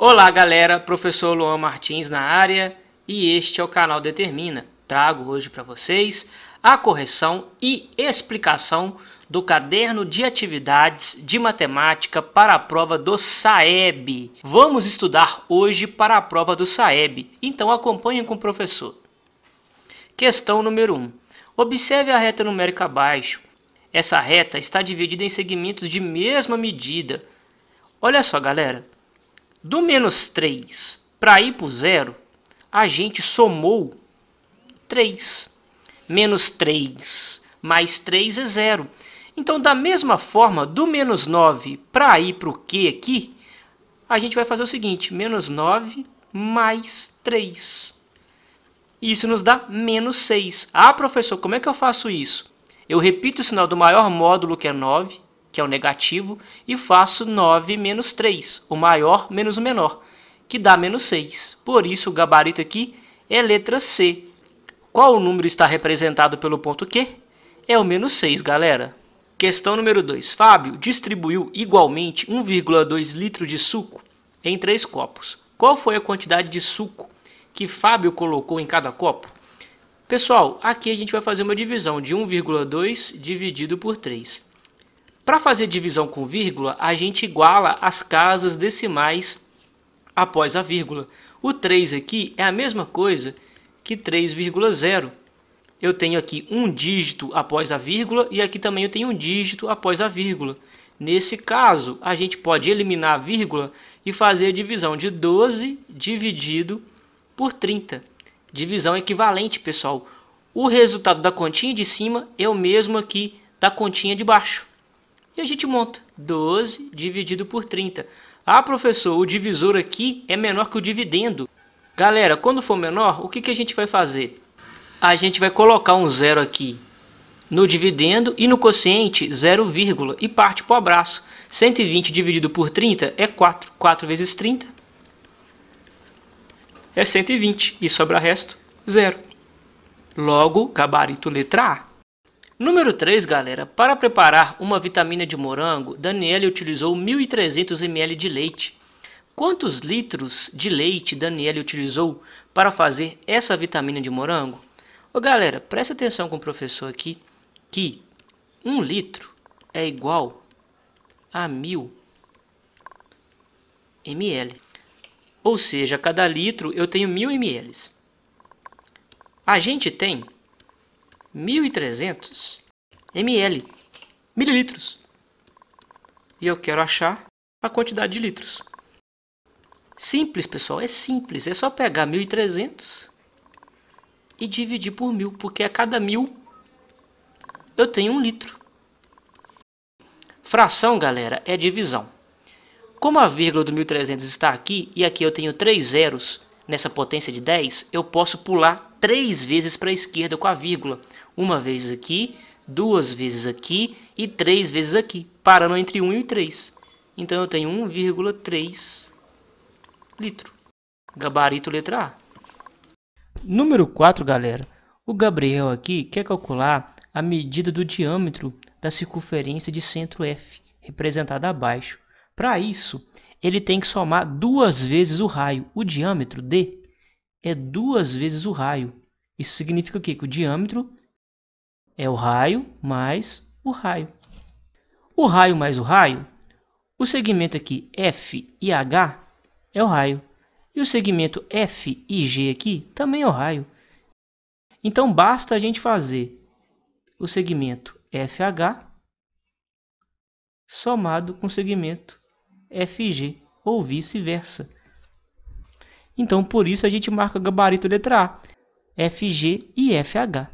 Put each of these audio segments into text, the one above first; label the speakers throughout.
Speaker 1: Olá galera, professor Luan Martins na área e este é o canal Determina. Trago hoje para vocês a correção e explicação do caderno de atividades de matemática para a prova do SAEB. Vamos estudar hoje para a prova do SAEB, então acompanhem com o professor. Questão número 1. Observe a reta numérica abaixo. Essa reta está dividida em segmentos de mesma medida. Olha só galera. Do menos 3 para ir para o zero, a gente somou 3. Menos 3 mais 3 é zero. Então, da mesma forma, do menos 9 para ir para o Q aqui, a gente vai fazer o seguinte, menos 9 mais 3. Isso nos dá menos 6. Ah, professor, como é que eu faço isso? Eu repito o sinal do maior módulo, que é 9, que é o negativo, e faço 9 menos 3, o maior menos o menor, que dá menos 6. Por isso, o gabarito aqui é letra C. Qual o número está representado pelo ponto Q? É o menos 6, galera. Questão número 2. Fábio distribuiu igualmente 1,2 litros de suco em 3 copos. Qual foi a quantidade de suco que Fábio colocou em cada copo? Pessoal, aqui a gente vai fazer uma divisão de 1,2 dividido por 3. Para fazer divisão com vírgula, a gente iguala as casas decimais após a vírgula. O 3 aqui é a mesma coisa que 3,0. Eu tenho aqui um dígito após a vírgula e aqui também eu tenho um dígito após a vírgula. Nesse caso, a gente pode eliminar a vírgula e fazer a divisão de 12 dividido por 30. Divisão equivalente, pessoal. O resultado da continha de cima é o mesmo aqui da continha de baixo. E a gente monta 12 dividido por 30. Ah, professor, o divisor aqui é menor que o dividendo. Galera, quando for menor, o que a gente vai fazer? A gente vai colocar um zero aqui no dividendo e no quociente 0, e parte para o abraço. 120 dividido por 30 é 4. 4 vezes 30 é 120 e sobra resto 0. Logo, gabarito letra A. Número 3, galera. Para preparar uma vitamina de morango, Daniele utilizou 1.300 ml de leite. Quantos litros de leite Daniele utilizou para fazer essa vitamina de morango? Ô, galera, presta atenção com o professor aqui, que 1 litro é igual a 1.000 ml. Ou seja, a cada litro eu tenho 1.000 ml. A gente tem 1.300 ml, mililitros. E eu quero achar a quantidade de litros. Simples, pessoal, é simples. É só pegar 1.300 e dividir por 1.000, porque a cada 1.000 eu tenho 1 litro. Fração, galera, é divisão. Como a vírgula do 1.300 está aqui e aqui eu tenho 3 zeros nessa potência de 10, eu posso pular 3 vezes para a esquerda com a vírgula. Uma vez aqui, 2 vezes aqui e 3 vezes aqui, parando entre 1 e 3. Então eu tenho 1,3 litro. Gabarito letra A. Número 4, galera. O Gabriel aqui quer calcular a medida do diâmetro da circunferência de centro F, representada abaixo. Para isso, ele tem que somar 2 vezes o raio. O diâmetro D é 2 vezes o raio. Isso significa o quê? Que o diâmetro é o raio mais o raio. O raio mais o raio, o segmento aqui F e H é o raio. E o segmento F e G aqui também é o raio. Então basta a gente fazer o segmento FH somado com o segmento FG, ou vice-versa. Então por isso a gente marca gabarito letra A, FG e FH.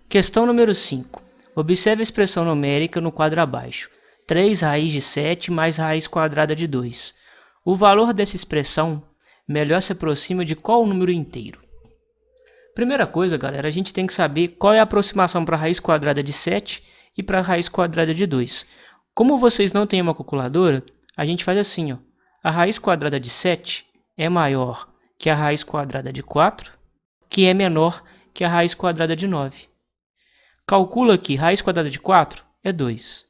Speaker 1: Questão número 5. Observe a expressão numérica no quadro abaixo. 3 raiz de 7 mais raiz quadrada de 2. O valor dessa expressão melhor se aproxima de qual número inteiro? Primeira coisa, galera, a gente tem que saber qual é a aproximação para a raiz quadrada de 7 e para a raiz quadrada de 2. Como vocês não têm uma calculadora, a gente faz assim, ó. A raiz quadrada de 7 é maior que a raiz quadrada de 4, que é menor que a raiz quadrada de 9. Calcula que raiz quadrada de 4 é 2.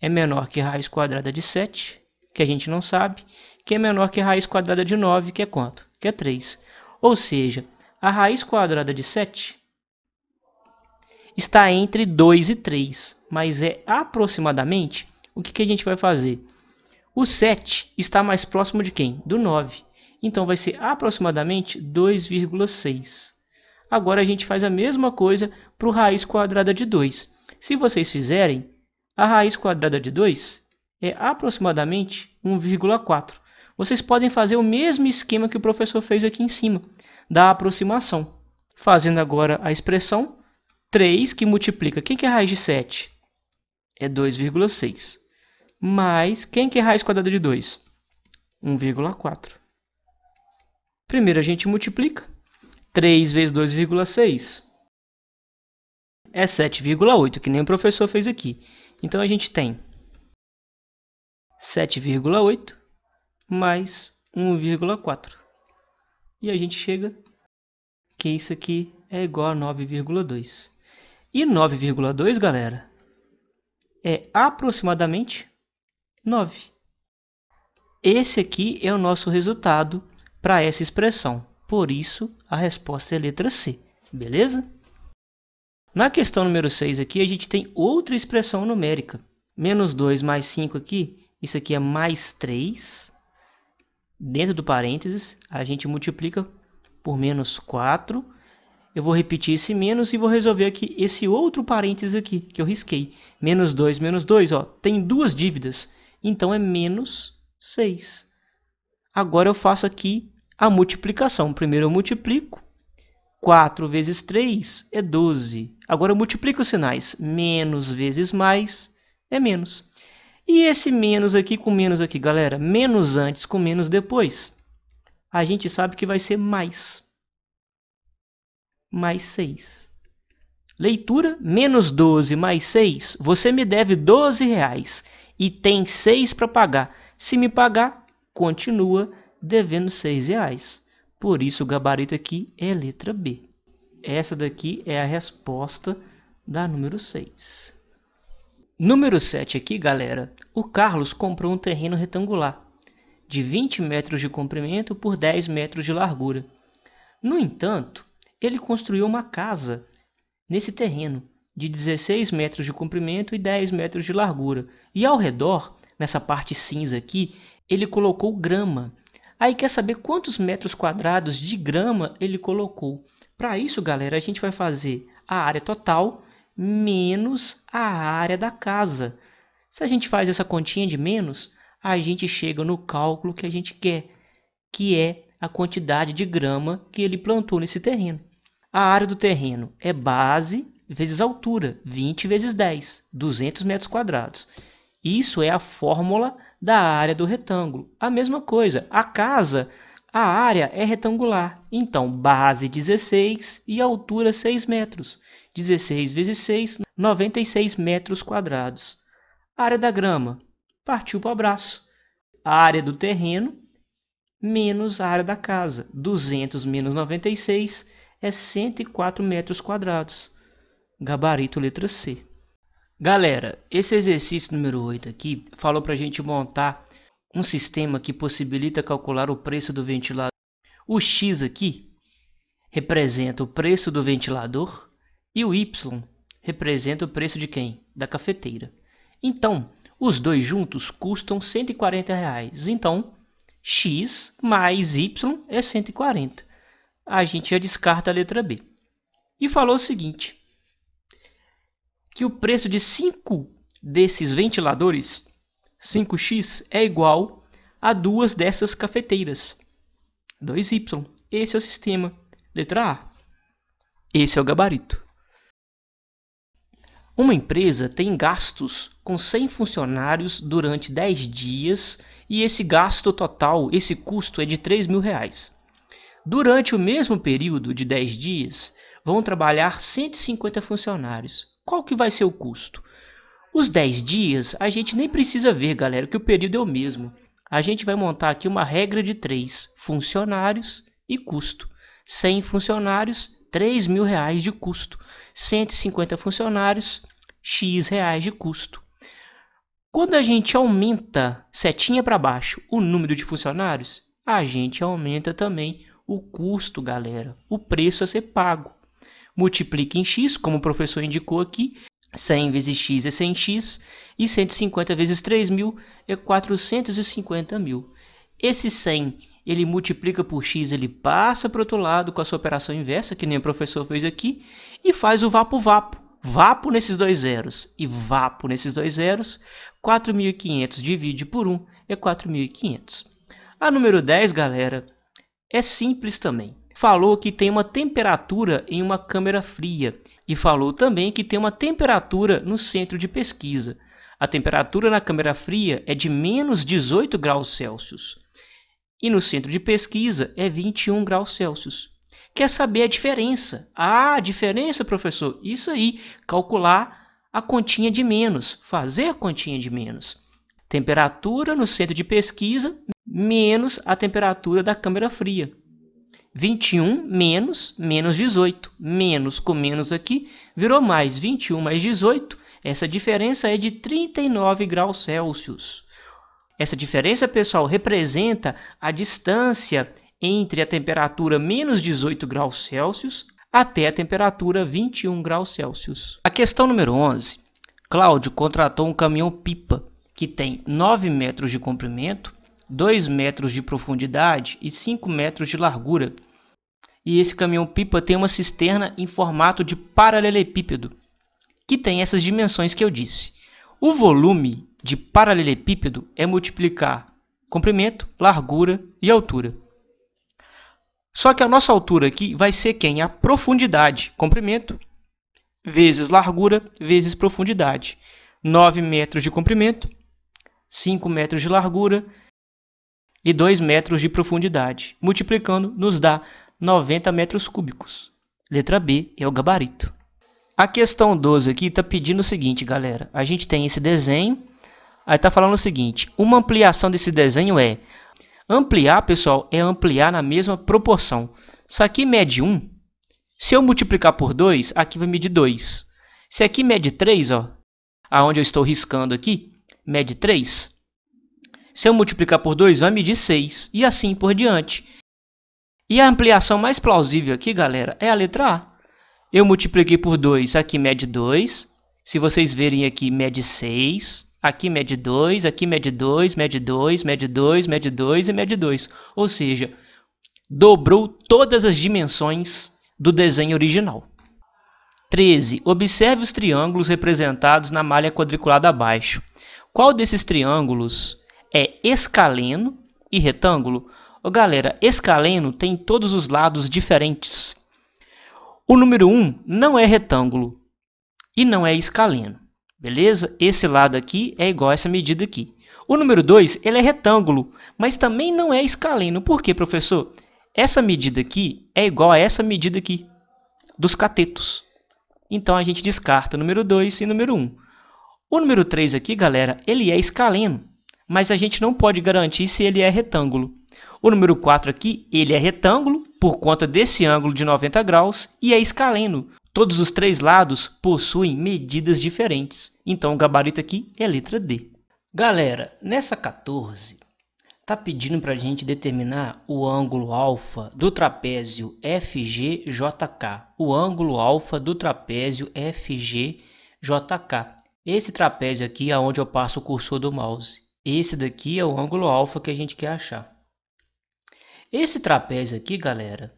Speaker 1: É menor que raiz quadrada de 7 que a gente não sabe, que é menor que a raiz quadrada de 9, que é quanto? Que é 3. Ou seja, a raiz quadrada de 7 está entre 2 e 3, mas é aproximadamente. O que a gente vai fazer? O 7 está mais próximo de quem? Do 9. Então vai ser aproximadamente 2,6. Agora a gente faz a mesma coisa para o raiz quadrada de 2. Se vocês fizerem, a raiz quadrada de 2 é aproximadamente 1,4. Vocês podem fazer o mesmo esquema que o professor fez aqui em cima, da aproximação. Fazendo agora a expressão 3 que multiplica. Quem que é a raiz de 7? É 2,6. Mais, quem que é a raiz quadrada de 2? 1,4. Primeiro a gente multiplica. 3 vezes 2,6 é 7,8, que nem o professor fez aqui. Então a gente tem 7,8 mais 1,4. E a gente chega que isso aqui é igual a 9,2. E 9,2, galera, é aproximadamente 9. Esse aqui é o nosso resultado para essa expressão. Por isso, a resposta é a letra C. Beleza? Na questão número 6 aqui, a gente tem outra expressão numérica. Menos 2 mais 5 aqui, isso aqui é mais 3. Dentro do parênteses, a gente multiplica por menos 4. Eu vou repetir esse menos e vou resolver aqui esse outro parênteses aqui, que eu risquei. Menos 2, ó, tem duas dívidas. Então, é menos 6. Agora eu faço aqui a multiplicação. Primeiro eu multiplico. 4 vezes 3 é 12. Agora eu multiplico os sinais. Menos vezes mais é menos. E esse menos aqui, galera, menos antes com menos depois, a gente sabe que vai ser mais. Mais 6. Leitura, menos 12 mais 6, você me deve R$12 e tem 6 para pagar. Se me pagar, continua devendo R$6. Por isso o gabarito aqui é a letra B. Essa daqui é a resposta da número 6. Número 7 aqui, galera. O Carlos comprou um terreno retangular de 20 metros de comprimento por 10 metros de largura. No entanto, ele construiu uma casa nesse terreno de 16 metros de comprimento e 10 metros de largura. E ao redor, nessa parte cinza aqui, ele colocou grama. Aí quer saber quantos metros quadrados de grama ele colocou? Para isso, galera, a gente vai fazer a área total menos a área da casa. Se a gente faz essa continha de menos, a gente chega no cálculo que a gente quer, que é a quantidade de grama que ele plantou nesse terreno. A área do terreno é base vezes altura, 20 vezes 10, 200 metros quadrados. Isso é a fórmula da área do retângulo. A mesma coisa, a casa, a área é retangular. Então, base 16 e altura 6 metros. 16 vezes 6, 96 metros quadrados. A área da grama, partiu para o abraço. A área do terreno menos a área da casa. 200 menos 96 é 104 metros quadrados. Gabarito letra C. Galera, esse exercício número 8 aqui falou para a gente montar um sistema que possibilita calcular o preço do ventilador. O X aqui representa o preço do ventilador e o Y representa o preço de quem? Da cafeteira. Então, os dois juntos custam R$140. Então, X mais Y é 140. A gente já descarta a letra B. E falou o seguinte, que o preço de 5 desses ventiladores, 5x, é igual a 2 dessas cafeteiras, 2y. Esse é o sistema. Letra A. Esse é o gabarito. Uma empresa tem gastos com 100 funcionários durante 10 dias e esse gasto total, esse custo é de R$3.000. Durante o mesmo período de 10 dias, vão trabalhar 150 funcionários. Qual que vai ser o custo? Os 10 dias a gente nem precisa ver, galera, que o período é o mesmo. A gente vai montar aqui uma regra de 3, funcionários e custo. 100 funcionários, R$3.000 de custo. 150 funcionários, X reais de custo. Quando a gente aumenta, setinha para baixo, o número de funcionários, a gente aumenta também o custo, galera, o preço a ser pago. Multiplique em x, como o professor indicou aqui, 100 vezes x é 100x, e 150 vezes 3.000 é 450.000. Esse 100, ele multiplica por x, ele passa para o outro lado com a sua operação inversa, que nem o professor fez aqui, e faz o vapo-vapo. Vapo nesses dois zeros e vapo nesses dois zeros, 4.500 divide por 1 é 4.500. A número 10, galera, é simples também. Falou que tem uma temperatura em uma câmara fria e falou também que tem uma temperatura no centro de pesquisa. A temperatura na câmara fria é de menos 18 graus Celsius e no centro de pesquisa é 21 graus Celsius. Quer saber a diferença? Ah, a diferença, professor? Isso aí, calcular a continha de menos, fazer a continha de menos. Temperatura no centro de pesquisa menos a temperatura da câmara fria. 21 menos 18. Menos com menos aqui virou mais. 21 mais 18. Essa diferença é de 39 graus Celsius. Essa diferença, pessoal, representa a distância entre a temperatura menos 18 graus Celsius até a temperatura 21 graus Celsius. A questão número 11. Cláudio contratou um caminhão-pipa que tem 9 metros de comprimento, 2 metros de profundidade e 5 metros de largura. E esse caminhão-pipa tem uma cisterna em formato de paralelepípedo, que tem essas dimensões que eu disse. O volume de paralelepípedo é multiplicar comprimento, largura e altura. Só que a nossa altura aqui vai ser quem? A profundidade, comprimento, vezes largura, vezes profundidade. 9 metros de comprimento, 5 metros de largura e 2 metros de profundidade. Multiplicando, nos dá 90 metros cúbicos. Letra B é o gabarito. A questão 12 aqui está pedindo o seguinte, galera. A gente tem esse desenho, aí está falando o seguinte. Uma ampliação desse desenho é... Ampliar, pessoal, é ampliar na mesma proporção. Se aqui mede 1, se eu multiplicar por 2, aqui vai medir 2. Se aqui mede 3, ó, aonde eu estou riscando aqui, mede 3. Se eu multiplicar por 2, vai medir 6. E assim por diante. E a ampliação mais plausível aqui, galera, é a letra A. Eu multipliquei por 2, aqui mede 2. Se vocês verem aqui, mede 6. Aqui mede 2, aqui mede 2, mede 2, mede 2, mede 2 e mede 2. Ou seja, dobrou todas as dimensões do desenho original. 13. Observe os triângulos representados na malha quadriculada abaixo. Qual desses triângulos é escaleno e retângulo? Galera, escaleno tem todos os lados diferentes. O número 1 não é retângulo e não é escaleno. Beleza? Esse lado aqui é igual a essa medida aqui. O número 2, ele é retângulo, mas também não é escaleno. Por quê, professor? Essa medida aqui é igual a essa medida aqui, dos catetos. Então, a gente descarta o número 2 e o número 1. O número 3 aqui, galera, ele é escaleno, mas a gente não pode garantir se ele é retângulo. O número 4 aqui, ele é retângulo, por conta desse ângulo de 90 graus, e é escaleno. Todos os três lados possuem medidas diferentes. Então, o gabarito aqui é a letra D. Galera, nessa 14, está pedindo para a gente determinar o ângulo alfa do trapézio FGJK. O ângulo alfa do trapézio FGJK. Esse trapézio aqui é onde eu passo o cursor do mouse. Esse daqui é o ângulo alfa que a gente quer achar. Esse trapézio aqui, galera,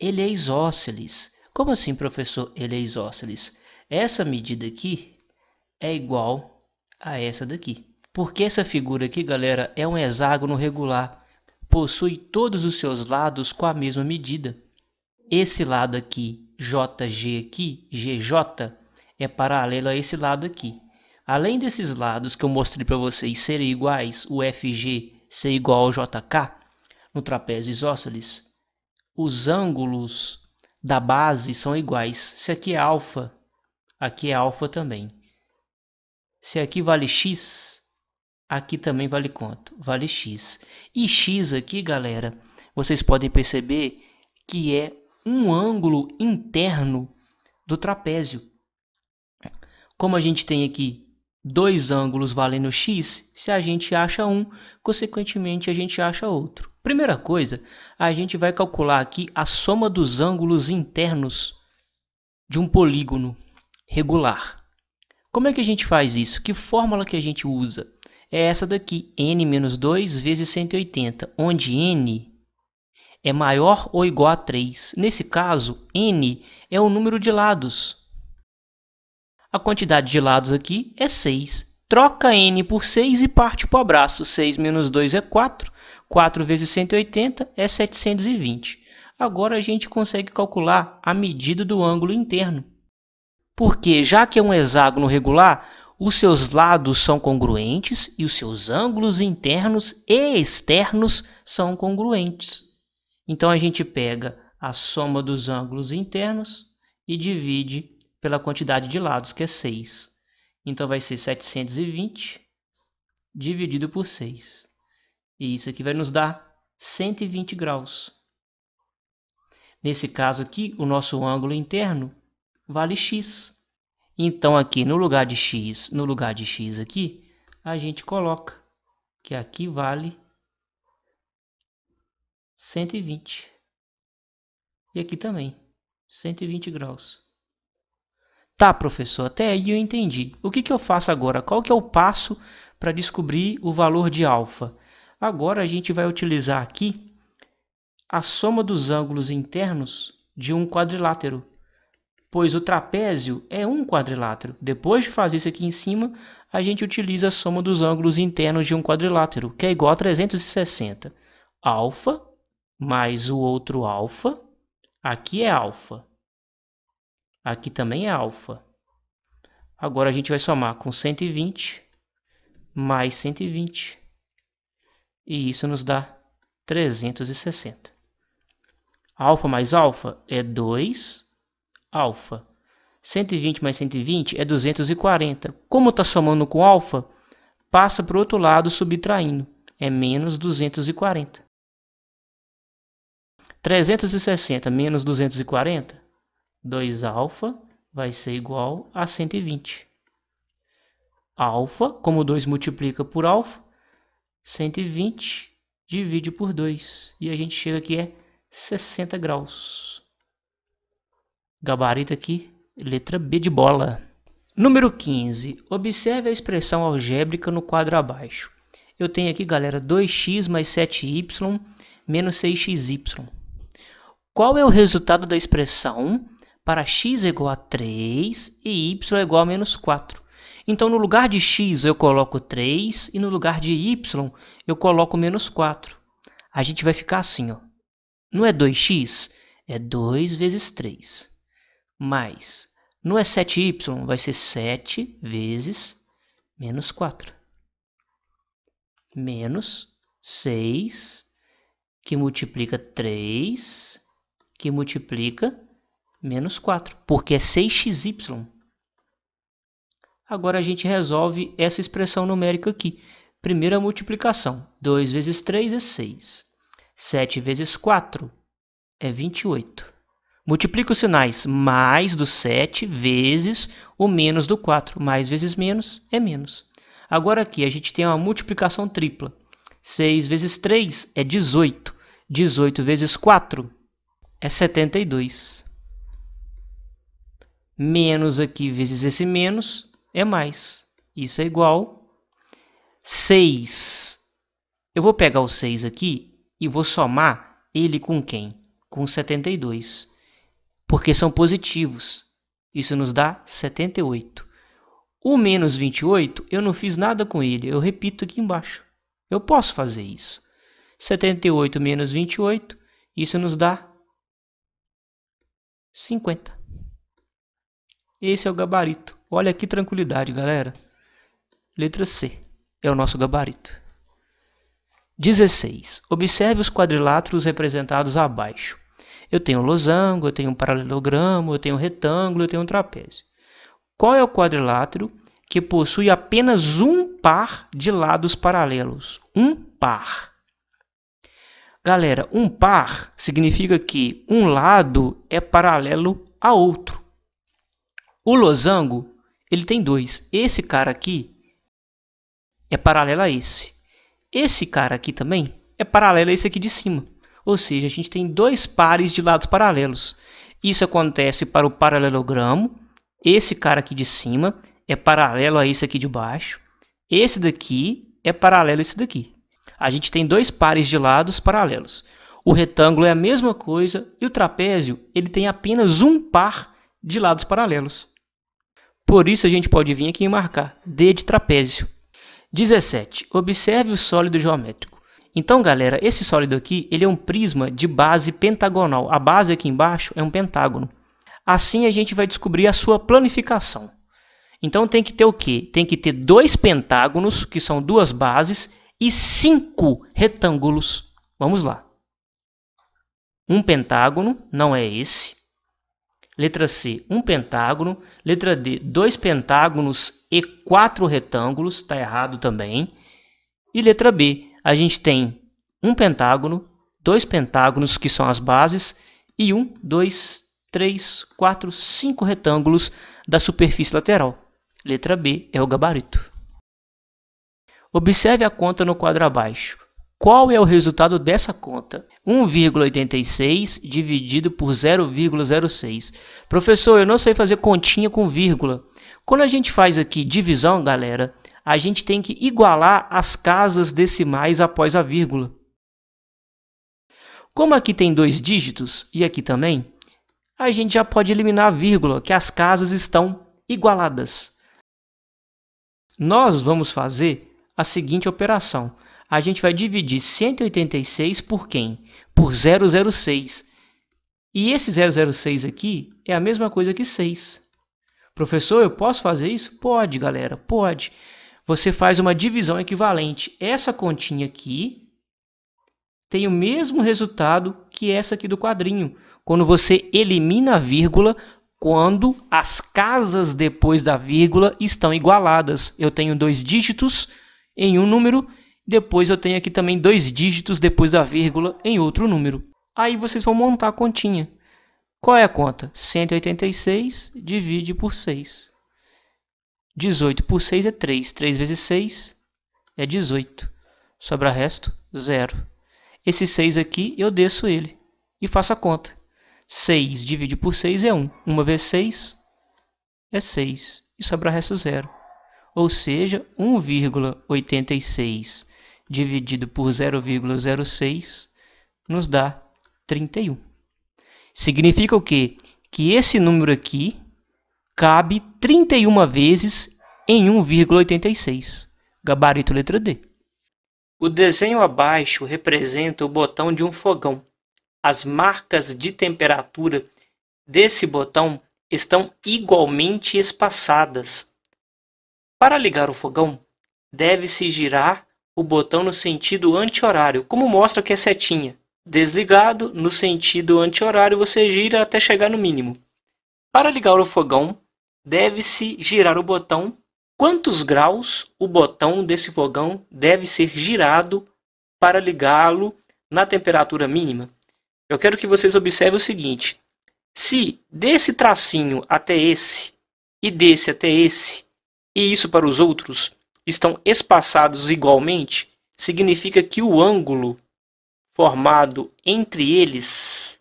Speaker 1: ele é isósceles. Como assim, professor, ele é isósceles? Essa medida aqui é igual a essa daqui. Porque essa figura aqui, galera, é um hexágono regular. Possui todos os seus lados com a mesma medida. Esse lado aqui, JG aqui, GJ, é paralelo a esse lado aqui. Além desses lados que eu mostrei para vocês serem iguais, o FG ser igual ao JK, no trapézio isósceles, os ângulos da base são iguais. Se aqui é alfa também. Se aqui vale x, aqui também vale quanto? Vale x. E x aqui, galera, vocês podem perceber que é um ângulo interno do trapézio. Como a gente tem aqui dois ângulos valendo x, se a gente acha um, consequentemente a gente acha outro. Primeira coisa, a gente vai calcular aqui a soma dos ângulos internos de um polígono regular. Como é que a gente faz isso? Que fórmula que a gente usa? É essa daqui, n-2 vezes 180, onde n é maior ou igual a 3. Nesse caso, n é o número de lados. A quantidade de lados aqui é 6. Troca n por 6 e parte para o abraço. 6 menos 2 é 4. 4 vezes 180 é 720. Agora a gente consegue calcular a medida do ângulo interno. Porque, já que é um hexágono regular, os seus lados são congruentes e os seus ângulos internos e externos são congruentes. Então, a gente pega a soma dos ângulos internos e divide pela quantidade de lados, que é 6. Então, vai ser 720 dividido por 6. E isso aqui vai nos dar 120 graus. Nesse caso aqui, o nosso ângulo interno vale x. Então, aqui no lugar de x aqui, a gente coloca que aqui vale 120. E aqui também, 120 graus. Tá, professor, até aí eu entendi. O que eu faço agora? Qual que é o passo para descobrir o valor de alfa? Agora a gente vai utilizar aqui a soma dos ângulos internos de um quadrilátero, pois o trapézio é um quadrilátero. Depois de fazer isso aqui em cima, a gente utiliza a soma dos ângulos internos de um quadrilátero, que é igual a 360. Alfa mais o outro alfa, aqui é alfa. Aqui também é alfa. Agora a gente vai somar com 120 mais 120. E isso nos dá 360. Alfa mais alfa é 2 alfa. 120 mais 120 é 240. Como está somando com alfa, passa para o outro lado subtraindo. É menos 240. 360 menos 240, 2 alfa vai ser igual a 120. Alfa, como 2 multiplica por alfa, 120 divide por 2. E a gente chega aqui é 60 graus. Gabarito aqui, letra B de bola. Número 15. Observe a expressão algébrica no quadro abaixo. Eu tenho aqui, galera, 2x mais 7y menos 6xy. Qual é o resultado da expressão para x igual a 3 e y igual a menos 4? Então, no lugar de x eu coloco 3 e no lugar de y eu coloco menos 4. A gente vai ficar assim, ó. Não é 2x? É 2 vezes 3. Mais, não é 7y? Vai ser 7 vezes menos 4. Menos 6, que multiplica 3, que multiplica menos 4, porque é 6xy. Agora a gente resolve essa expressão numérica aqui. Primeira multiplicação, 2 vezes 3 é 6. 7 vezes 4 é 28. Multiplica os sinais, mais do 7 vezes o menos do 4. Mais vezes menos é menos. Agora aqui a gente tem uma multiplicação tripla. 6 vezes 3 é 18. 18 vezes 4 é 72. Menos aqui vezes esse menos é mais. Isso é igual 6. Eu vou pegar o 6 aqui e vou somar ele com quem? Com 72. Porque são positivos. Isso nos dá 78. O menos 28, eu não fiz nada com ele. Eu repito aqui embaixo. Eu posso fazer isso. 78 menos 28, isso nos dá 50. Esse é o gabarito. Olha que tranquilidade, galera. Letra C é o nosso gabarito. 16. Observe os quadriláteros representados abaixo. Eu tenho um losango, eu tenho um paralelogramo, eu tenho um retângulo, eu tenho um trapézio. Qual é o quadrilátero que possui apenas um par de lados paralelos? Um par. Galera, um par significa que um lado é paralelo a outro. O losango, ele tem dois. Esse cara aqui é paralelo a esse. Esse cara aqui também é paralelo a esse aqui de cima. Ou seja, a gente tem dois pares de lados paralelos. Isso acontece para o paralelogramo. Esse cara aqui de cima é paralelo a esse aqui de baixo. Esse daqui é paralelo a esse daqui. A gente tem dois pares de lados paralelos. O retângulo é a mesma coisa e o trapézio ele tem apenas um par de lados paralelos. Por isso a gente pode vir aqui e marcar D de trapézio. 17. Observe o sólido geométrico. Então, galera, esse sólido aqui ele é um prisma de base pentagonal. A base aqui embaixo é um pentágono. Assim a gente vai descobrir a sua planificação. Então tem que ter o quê? Tem que ter dois pentágonos, que são duas bases, e 5 retângulos. Vamos lá. Um pentágono, não é esse. Letra C, um pentágono. Letra D, dois pentágonos e 4 retângulos. Está errado também. E letra B, a gente tem um pentágono, dois pentágonos, que são as bases, e 1, 2, 3, 4, 5 retângulos da superfície lateral. Letra B é o gabarito. Observe a conta no quadro abaixo. Qual é o resultado dessa conta? 1,86 dividido por 0,06. Professor, eu não sei fazer continha com vírgula. Quando a gente faz aqui divisão, galera, a gente tem que igualar as casas decimais após a vírgula. Como aqui tem 2 dígitos e aqui também, a gente já pode eliminar a vírgula, que as casas estão igualadas. Nós vamos fazer a seguinte operação. A gente vai dividir 186 por quem? Por 006. E esse 006 aqui é a mesma coisa que 6. Professor, eu posso fazer isso? Pode, galera, pode. Você faz uma divisão equivalente. Essa continha aqui tem o mesmo resultado que essa aqui do quadrinho. Quando você elimina a vírgula, quando as casas depois da vírgula estão igualadas. Eu tenho 2 dígitos em um número, depois eu tenho aqui também 2 dígitos depois da vírgula em outro número. Aí vocês vão montar a continha. Qual é a conta? 186 divide por 6. 18 por 6 é 3. 3 vezes 6 é 18. Sobra resto, 0. Esse 6 aqui, eu desço ele e faço a conta. 6 dividido por 6 é 1. 1 vezes 6 é 6. E sobra resto 0. Ou seja, 1,86 dividido por 0,06 nos dá 31. Significa o quê? Que esse número aqui cabe 31 vezes em 1,86. Gabarito letra D. O desenho abaixo representa o botão de um fogão. As marcas de temperatura desse botão estão igualmente espaçadas. Para ligar o fogão, deve-se girar o botão no sentido anti-horário, como mostra aqui a setinha. Desligado, no sentido anti-horário, você gira até chegar no mínimo. Para ligar o fogão, deve-se girar o botão. Quantos graus o botão desse fogão deve ser girado para ligá-lo na temperatura mínima? Eu quero que vocês observem o seguinte. Se desse tracinho até esse, e desse até esse, e isso para os outros, estão espaçados igualmente, significa que o ângulo formado entre eles,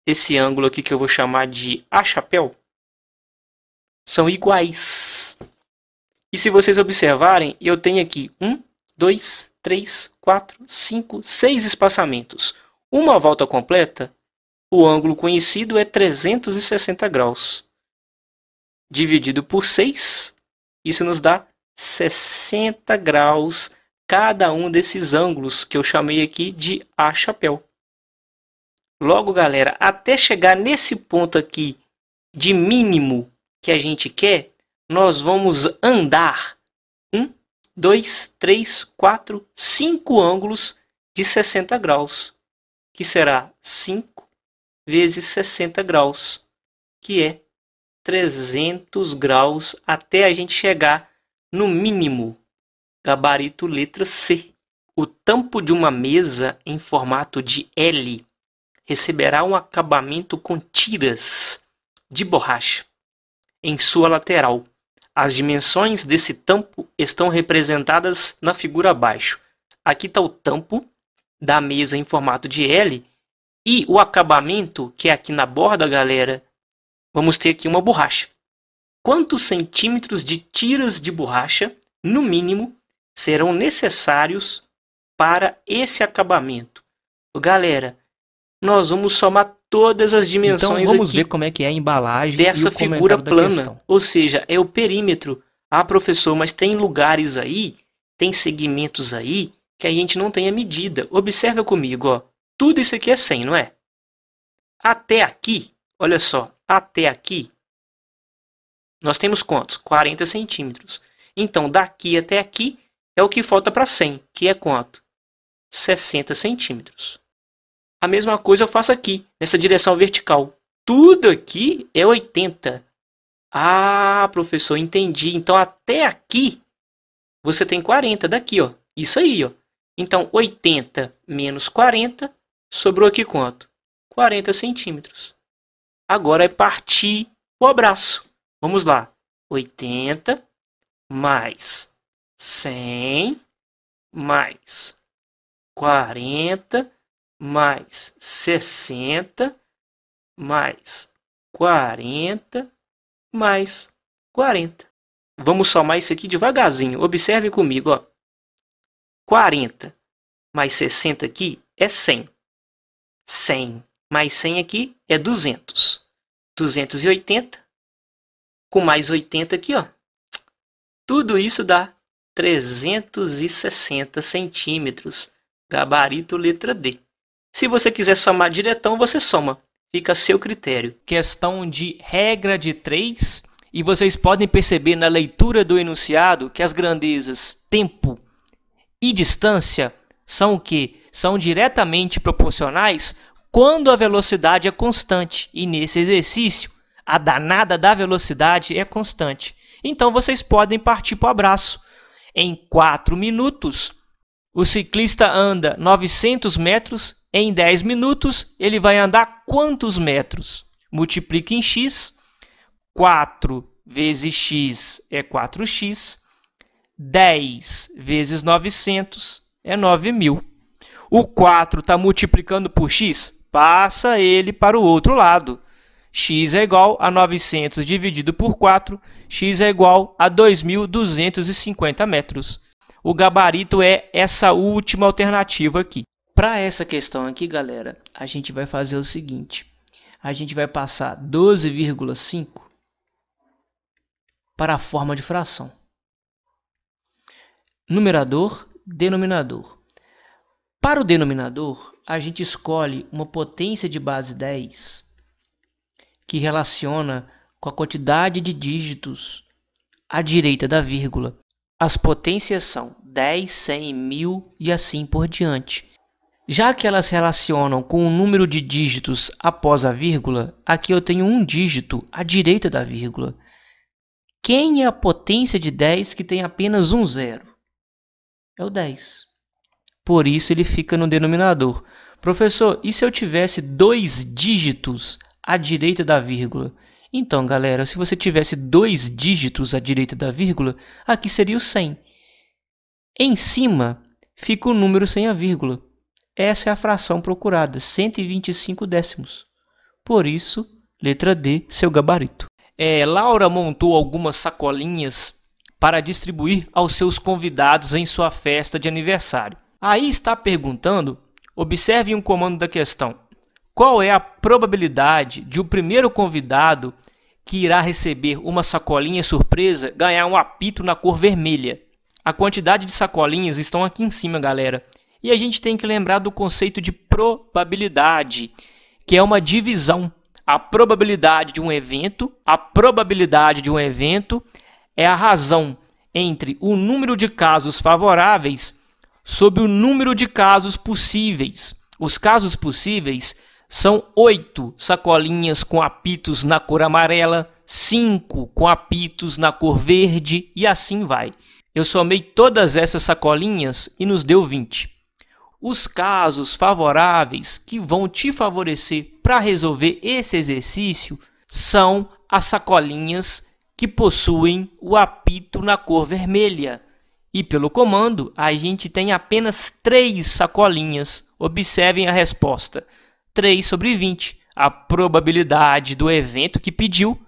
Speaker 1: esse ângulo aqui que eu vou chamar de A-chapéu, são iguais. E se vocês observarem, eu tenho aqui 1, 2, 3, 4, 5, 6 espaçamentos. Uma volta completa, o ângulo conhecido é 360 graus. Dividido por 6, isso nos dá 60 graus cada um desses ângulos que eu chamei aqui de A-chapéu. Logo, galera, até chegar nesse ponto aqui de mínimo que a gente quer, nós vamos andar 1, 2, 3, 4, 5 ângulos de 60 graus, que será 5 vezes 60 graus, que é 300 graus até a gente chegar no mínimo. Gabarito letra C. O tampo de uma mesa em formato de L receberá um acabamento com tiras de borracha em sua lateral. As dimensões desse tampo estão representadas na figura abaixo. Aqui está o tampo da mesa em formato de L e o acabamento, que é aqui na borda, galera, vamos ter aqui uma borracha. Quantos centímetros de tiras de borracha, no mínimo, serão necessários para esse acabamento? Galera, nós vamos somar todas as dimensões
Speaker 2: então, vamos
Speaker 1: aqui
Speaker 2: ver como é que é a embalagem
Speaker 1: dessa
Speaker 2: e o
Speaker 1: figura
Speaker 2: comentário da
Speaker 1: plana,
Speaker 2: questão.
Speaker 1: ou seja, é o perímetro. Ah, professor, mas tem lugares aí, tem segmentos aí que a gente não tem a medida. Observa comigo, ó. Tudo isso aqui é 100, não é? Até aqui, olha só, até aqui, nós temos quantos? 40 centímetros. Então, daqui até aqui é o que falta para 100, que é quanto? 60 centímetros. A mesma coisa eu faço aqui, nessa direção vertical. Tudo aqui é 80. Ah, professor, entendi. Então, até aqui, você tem 40 daqui, ó. Isso aí, ó. Então, 80 menos 40, sobrou aqui quanto? 40 centímetros. Agora é partir o abraço. Vamos lá. 80 mais 100 mais 40 mais 60 mais 40 mais 40. Vamos somar isso aqui devagarzinho. Observe comigo, ó. 40 mais 60 aqui é 100. 100 mais 100 aqui é 200. 280 com mais 80 aqui, ó. Tudo isso dá 360 centímetros. Gabarito letra D. Se você quiser somar diretão, você soma. Fica a seu critério.
Speaker 2: Questão de regra de 3. E vocês podem perceber na leitura do enunciado que as grandezas tempo e distância são o quê? São diretamente proporcionais quando a velocidade é constante. E nesse exercício, a danada da velocidade é constante. Então vocês podem partir para o abraço. Em 4 minutos, o ciclista anda 900 metros. Em 10 minutos, ele vai andar quantos metros? Multiplica em x. 4 vezes x é 4x. 10 vezes 900 é 9.000. O 4 está multiplicando por x? Passa ele para o outro lado. X é igual a 900 dividido por 4. X é igual a 2.250 metros. O gabarito é essa última alternativa aqui. Para essa questão aqui, galera, a gente vai fazer o seguinte. A gente vai passar 12,5 para a forma de fração. Numerador, denominador. Para o denominador, a gente escolhe uma potência de base 10 que relaciona com a quantidade de dígitos à direita da vírgula. As potências são 10, 100, 1000 e assim por diante. Já que elas relacionam com o número de dígitos após a vírgula, aqui eu tenho um dígito à direita da vírgula. Quem é a potência de 10 que tem apenas um zero? É o 10. Por isso ele fica no denominador. Professor, e se eu tivesse 2 dígitos à direita da vírgula? Então, galera, se você tivesse 2 dígitos à direita da vírgula, aqui seria o 100. Em cima fica o número sem a vírgula. Essa é a fração procurada, 125 décimos. Por isso, letra D, seu gabarito. Laura montou algumas sacolinhas para distribuir aos seus convidados em sua festa de aniversário. Aí está perguntando, observe um comando da questão. Qual é a probabilidade de o primeiro convidado que irá receber uma sacolinha surpresa ganhar um apito na cor vermelha? A quantidade de sacolinhas estão aqui em cima, galera. E a gente tem que lembrar do conceito de probabilidade, que é uma divisão. A probabilidade de um evento é a razão entre o número de casos favoráveis sobre o número de casos possíveis. Os casos possíveis são 8 sacolinhas com apitos na cor amarela, 5 com apitos na cor verde e assim vai. Eu somei todas essas sacolinhas e nos deu 20. Os casos favoráveis que vão te favorecer para resolver esse exercício são as sacolinhas que possuem o apito na cor vermelha. E pelo comando, a gente tem apenas 3 sacolinhas. Observem a resposta. 3 sobre 20. A probabilidade do evento que pediu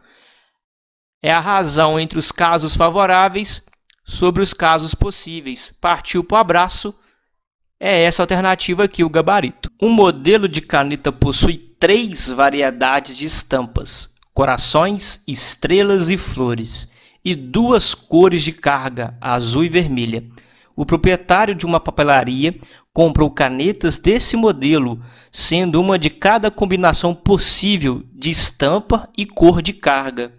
Speaker 2: é a razão entre os casos favoráveis sobre os casos possíveis. Partiu para o abraço. É essa alternativa aqui, o gabarito. Um modelo de caneta possui 3 variedades de estampas: corações, estrelas e flores, e 2 cores de carga, azul e vermelha. O proprietário de uma papelaria comprou canetas desse modelo, sendo uma de cada combinação possível de estampa e cor de carga,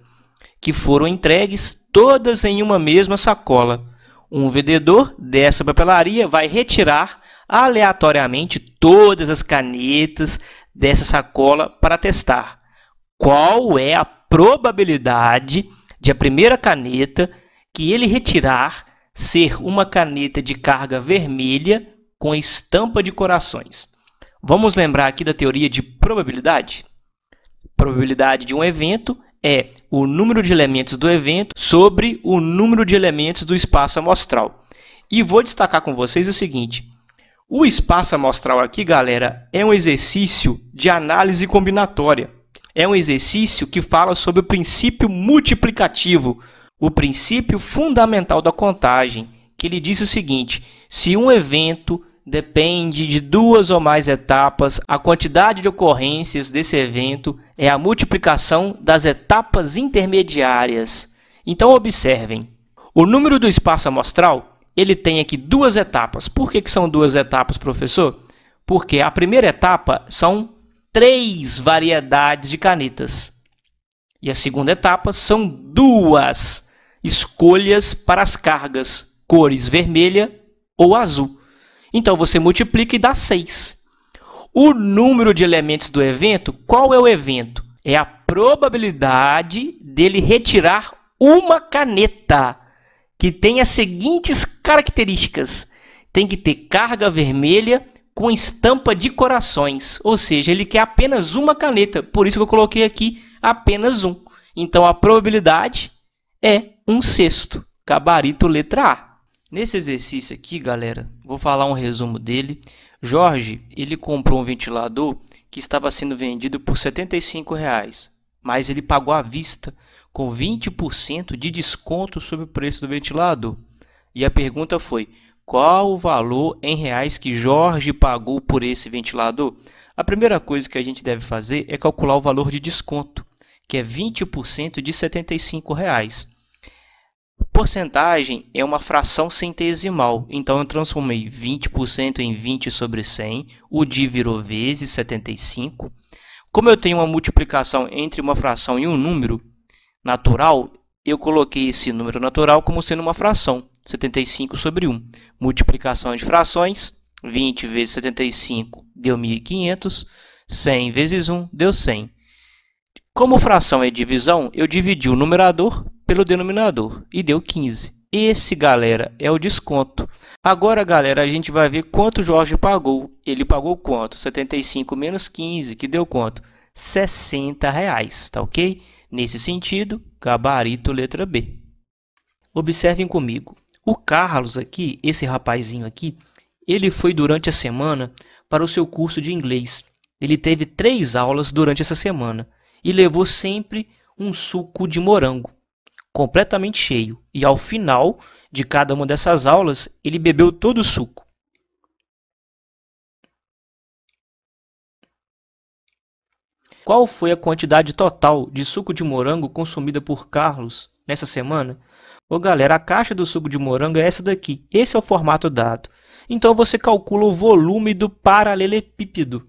Speaker 2: que foram entregues todas em uma mesma sacola. Um vendedor dessa papelaria vai retirar aleatoriamente todas as canetas dessa sacola para testar qual é a probabilidade de a primeira caneta que ele retirar ser uma caneta de carga vermelha com estampa de corações. Vamos lembrar aqui da teoria de probabilidade? Probabilidade de um evento é o número de elementos do evento sobre o número de elementos do espaço amostral. E vou destacar com vocês o seguinte: o espaço amostral aqui, galera, é um exercício de análise combinatória. É um exercício que fala sobre o princípio multiplicativo, o princípio fundamental da contagem, que ele diz o seguinte: se um evento depende de 2 ou mais etapas, a quantidade de ocorrências desse evento é a multiplicação das etapas intermediárias. Então, observem, o número do espaço amostral, ele tem aqui 2 etapas. Por que são 2 etapas, professor? Porque a primeira etapa são 3 variedades de canetas. E a segunda etapa são 2 escolhas para as cargas, cores vermelha ou azul. Então, você multiplica e dá 6. O número de elementos do evento, qual é o evento? É a probabilidade dele retirar uma caneta que tem as seguintes características. Tem que ter carga vermelha com estampa de corações, ou seja, ele quer apenas uma caneta, por isso que eu coloquei aqui apenas um. Então, a probabilidade é 1/6, gabarito letra A. Nesse exercício aqui, galera, vou falar um resumo dele. Jorge, ele comprou um ventilador que estava sendo vendido por R$ 75, mas ele pagou à vista com 20% de desconto sobre o preço do ventilador. E a pergunta foi: qual o valor em reais que Jorge pagou por esse ventilador? A primeira coisa que a gente deve fazer é calcular o valor de desconto, que é 20% de R$ 75. Porcentagem é uma fração centesimal, então eu transformei 20% em 20 sobre 100, o di virou vezes 75. Como eu tenho uma multiplicação entre uma fração e um número natural, eu coloquei esse número natural como sendo uma fração, 75 sobre 1. Multiplicação de frações, 20 vezes 75 deu 1.500, 100 vezes 1 deu 100. Como fração é divisão, eu dividi o numerador pelo denominador e deu 15. Esse, galera, é o desconto. Agora, galera, a gente vai ver quanto o Jorge pagou. Ele pagou quanto? 75 menos 15, que deu quanto? R$ 60, tá ok? Nesse sentido, gabarito letra B. Observem comigo. O Carlos aqui, esse rapazinho aqui, ele foi durante a semana para o seu curso de inglês. Ele teve 3 aulas durante essa semana e levou sempre um suco de morango, completamente cheio. E ao final de cada uma dessas aulas, ele bebeu todo o suco. Qual foi a quantidade total de suco de morango consumida por Carlos nessa semana? Ô, galera, a caixa do suco de morango é essa daqui. Esse é o formato dado. Então, você calcula o volume do paralelepípedo,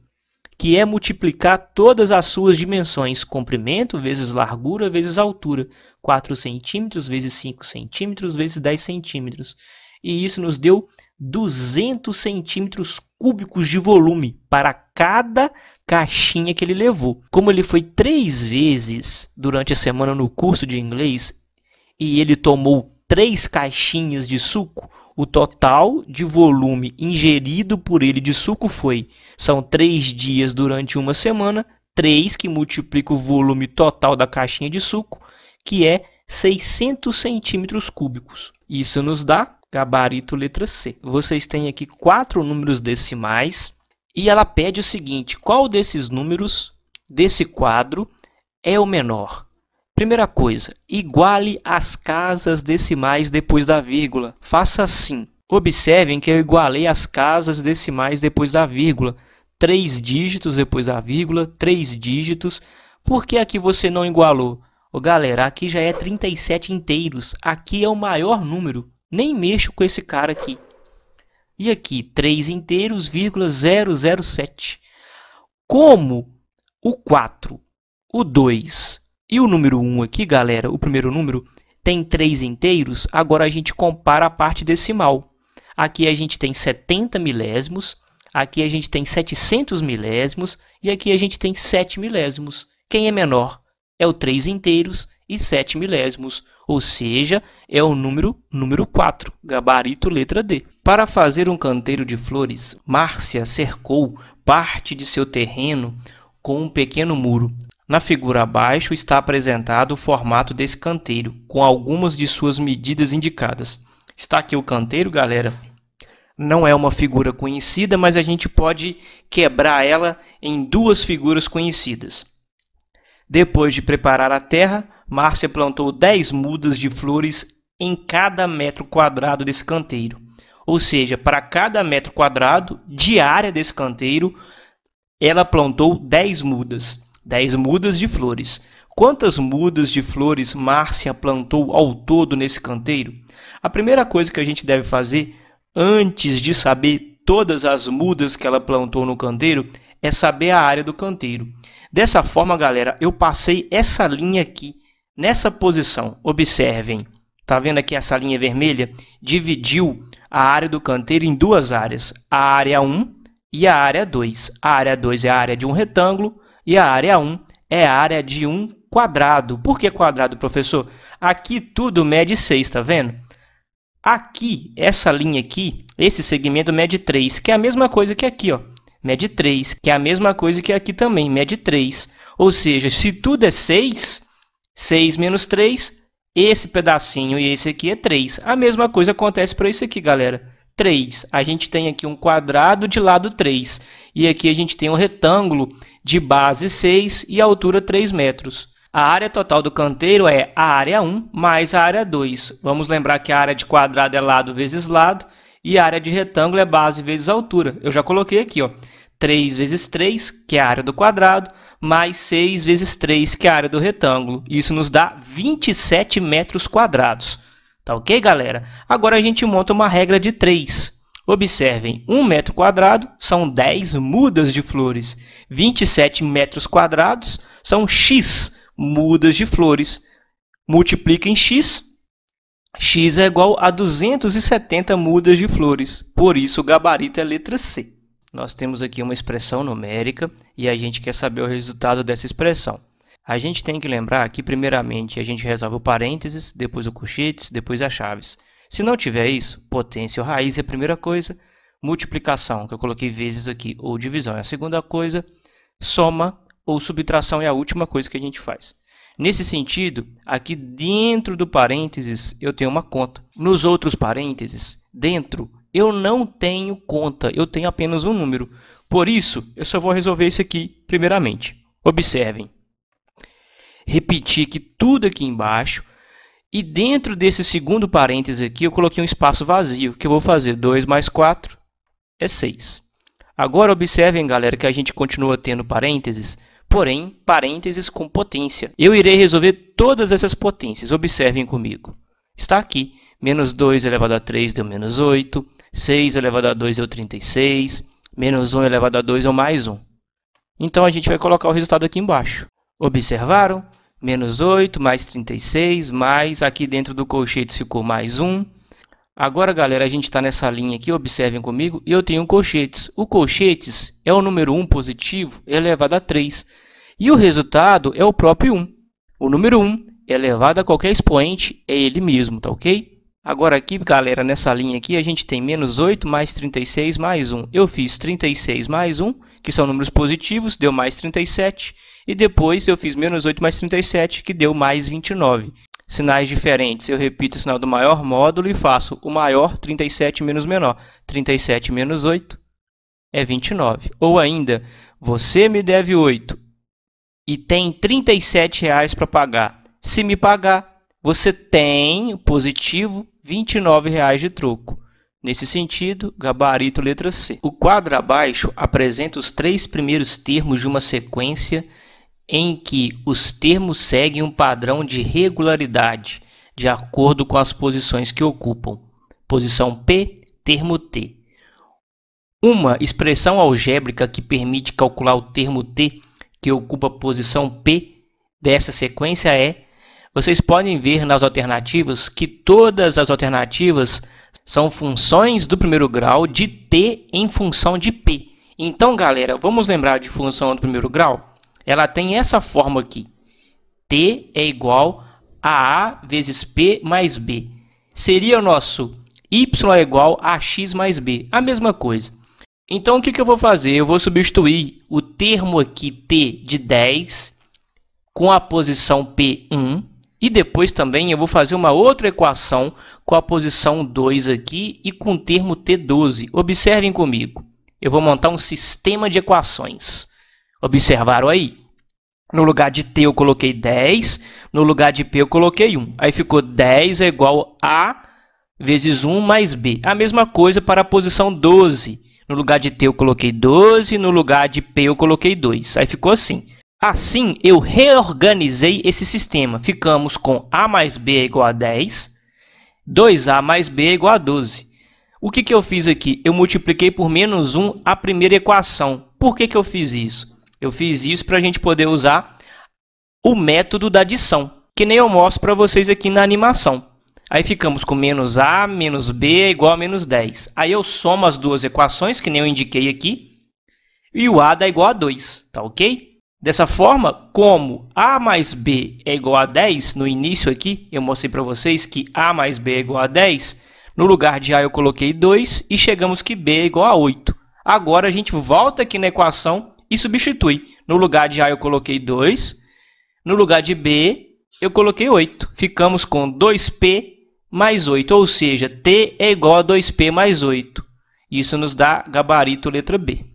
Speaker 2: que é multiplicar todas as suas dimensões, comprimento vezes largura vezes altura, 4 centímetros vezes 5 centímetros vezes 10 centímetros. E isso nos deu 200 centímetros cúbicos de volume para cada caixinha que ele levou. Como ele foi 3 vezes durante a semana no curso de inglês e ele tomou 3 caixinhas de suco, o total de volume ingerido por ele de suco são 3 dias durante uma semana, 3 que multiplica o volume total da caixinha de suco, que é 600 centímetros cúbicos. Isso nos dá gabarito letra C. Vocês têm aqui 4 números decimais e ela pede o seguinte: qual desses números desse quadro é o menor? Primeira coisa, iguale as casas decimais depois da vírgula. Faça assim. Observem que eu igualei as casas decimais depois da vírgula. 3 dígitos depois da vírgula, 3 dígitos. Por que aqui você não igualou? Galera, aqui já é 37 inteiros. Aqui é o maior número. Nem mexo com esse cara aqui. E aqui, 3 inteiros, vírgula 007. Como o 4, o 2 e o número 1 aqui, galera, o primeiro número, tem 3 inteiros, agora a gente compara a parte decimal. Aqui a gente tem 70 milésimos, aqui a gente tem 700 milésimos e aqui a gente tem 7 milésimos. Quem é menor? É o 3 inteiros e 7 milésimos, ou seja, é o número 4, gabarito letra D. Para fazer um canteiro de flores, Márcia cercou parte de seu terreno com um pequeno muro. Na figura abaixo está apresentado o formato desse canteiro, com algumas de suas medidas indicadas. Está aqui o canteiro, galera. Não é uma figura conhecida, mas a gente pode quebrar ela em 2 figuras conhecidas. Depois de preparar a terra, Márcia plantou 10 mudas de flores em cada metro quadrado desse canteiro. Ou seja, para cada metro quadrado de área desse canteiro, ela plantou 10 mudas. 10 mudas de flores. Quantas mudas de flores Márcia plantou ao todo nesse canteiro? A primeira coisa que a gente deve fazer, antes de saber todas as mudas que ela plantou no canteiro, é saber a área do canteiro. Dessa forma, galera, eu passei essa linha aqui, nessa posição. Observem, tá vendo aqui essa linha vermelha? Dividiu a área do canteiro em 2 áreas, a área 1 e a área 2. A área 2 é a área de um retângulo e a área 1 é a área de um quadrado. Por que quadrado, professor? Aqui tudo mede 6, tá vendo? Aqui, essa linha aqui, esse segmento mede 3, que é a mesma coisa que aqui, ó. Mede 3, que é a mesma coisa que aqui também, mede 3. Ou seja, se tudo é 6, 6 menos 3, esse pedacinho e esse aqui é 3. A mesma coisa acontece para isso aqui, galera. 3. A gente tem aqui um quadrado de lado 3. E aqui a gente tem um retângulo de base 6 e altura 3 metros. A área total do canteiro é a área 1 mais a área 2. Vamos lembrar que a área de quadrado é lado vezes lado. E a área de retângulo é base vezes altura. Eu já coloquei aqui, ó, 3 vezes 3, que é a área do quadrado, mais 6 vezes 3, que é a área do retângulo. Isso nos dá 27 metros quadrados. Tá ok, galera? Agora a gente monta uma regra de 3. Observem, 1 metro quadrado são 10 mudas de flores. 27 metros quadrados são x mudas de flores. Multiplica em x. X é igual a 270 mudas de flores, por isso o gabarito é letra C. Nós temos aqui uma expressão numérica e a gente quer saber o resultado dessa expressão. A gente tem que lembrar que, primeiramente, a gente resolve o parênteses, depois o colchetes, depois as chaves. Se não tiver isso, potência ou raiz é a primeira coisa, multiplicação, que eu coloquei vezes aqui, ou divisão é a segunda coisa, soma ou subtração é a última coisa que a gente faz. Nesse sentido, aqui dentro do parênteses eu tenho uma conta. Nos outros parênteses, dentro, eu não tenho conta, eu tenho apenas um número. Por isso, eu só vou resolver isso aqui primeiramente. Observem. Repetir aqui tudo aqui embaixo. E dentro desse segundo parênteses aqui, eu coloquei um espaço vazio, que eu vou fazer 2 mais 4 é 6. Agora, observem, galera, que a gente continua tendo parênteses, porém, parênteses com potência. Eu irei resolver todas essas potências. Observem comigo. Está aqui. Menos 2 elevado a 3 deu menos 8. 6 elevado a 2 deu 36. Menos 1 elevado a 2 deu mais 1. Então, a gente vai colocar o resultado aqui embaixo. Observaram? Menos 8 mais 36, mais aqui dentro do colchetes ficou mais 1. Agora, galera, a gente está nessa linha aqui, observem comigo, e eu tenho um colchetes. O colchetes é o número 1 positivo elevado a 3. E o resultado é o próprio 1. O número 1 elevado a qualquer expoente é ele mesmo, tá ok? Agora aqui, galera, nessa linha aqui, a gente tem menos 8 mais 36 mais 1. Eu fiz 36 mais 1, que são números positivos, deu mais 37. E depois eu fiz menos 8 mais 37, que deu mais 29. sinais diferentes. Eu repito o sinal do maior módulo e faço o maior 37 menos o menor. 37 menos 8 é 29. Ou ainda, você me deve 8 e tem R$ 37 para pagar. Se me pagar, você tem positivo R$ 29 de troco. Nesse sentido, gabarito letra C. O quadro abaixo apresenta os 3 primeiros termos de uma sequência em que os termos seguem um padrão de regularidade, de acordo com as posições que ocupam. Posição P, termo T. Uma expressão algébrica que permite calcular o termo T, que ocupa a posição P dessa sequência é: vocês podem ver nas alternativas que todas as alternativas são funções do primeiro grau de T em função de P. Então, galera, vamos lembrar de função do primeiro grau? Ela tem essa forma aqui. T é igual a A vezes P mais B. Seria o nosso Y é igual a X mais B. A mesma coisa. Então, o que eu vou fazer? Eu vou substituir o termo aqui T de 10 com a posição P1. E depois também eu vou fazer uma outra equação com a posição 2 aqui e com o termo T12. Observem comigo. Eu vou montar um sistema de equações. Observaram aí? No lugar de T eu coloquei 10, no lugar de P eu coloquei 1. Aí ficou 10 é igual a vezes 1 mais B. A mesma coisa para a posição 12. No lugar de T eu coloquei 12, no lugar de P eu coloquei 2. Aí ficou assim. Assim, eu reorganizei esse sistema. Ficamos com A mais B é igual a 10, 2A mais B é igual a 12. O que eu fiz aqui? Eu multipliquei por menos 1 a primeira equação. Por que eu fiz isso? Eu fiz isso para a gente poder usar o método da adição, que nem eu mostro para vocês aqui na animação. Aí ficamos com menos A menos B é igual a menos 10. Aí eu somo as duas equações, que nem eu indiquei aqui, e o A dá igual a 2, tá ok? Dessa forma, como A mais B é igual a 10, no início aqui, eu mostrei para vocês que A mais B é igual a 10, no lugar de A eu coloquei 2 e chegamos que B é igual a 8. Agora a gente volta aqui na equação e substitui. No lugar de A eu coloquei 2, no lugar de B eu coloquei 8. Ficamos com 2P mais 8, ou seja, T é igual a 2P mais 8. Isso nos dá gabarito letra B.